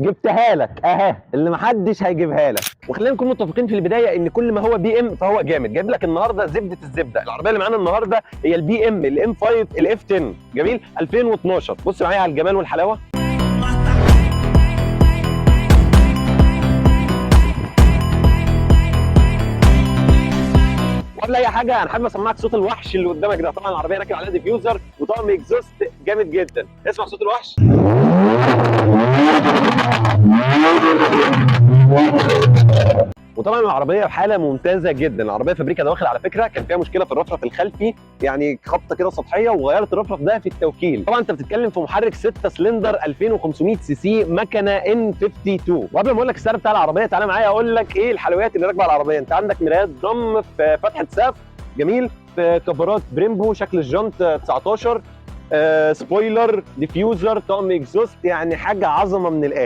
جبتها لك اهي اللي محدش هيجيبها لك. وخلينا نكون متفقين في البدايه ان كل ما هو بي ام فهو جامد. جايب لك النهارده زبده الزبده. العربيه اللي معانا النهارده هي البي ام الام 5 الاف 10 جميل 2012. بص معايا على الجمال والحلاوه. قبل اي حاجه انا حابب اسمعك صوت الوحش اللي قدامك ده. طبعا العربيه راكب عليها ديفيوزر وطقم اكزوست جامد جدا. اسمع صوت الوحش. وطبعا العربيه في حاله ممتازه جدا. العربيه فابريكا دواخل على فكره كان فيها مشكله في الرفرف الخلفي، يعني خبطه كده سطحيه وغيرت الرفرف ده في التوكيل. طبعا انت بتتكلم في محرك 6 سلندر 2500 سي سي مكنه ان 52. وقبل ما اقول لك السعر بتاع العربيه تعالى معايا اقول لك ايه الحلويات اللي راكبه على العربيه. انت عندك مرايات ضم في فتحه سقف جميل، في كفرات بريمبو شكل الجنط 19، سبويلر، ديفيوزر، طقم اكزوست، يعني حاجه عظمه من الاخر.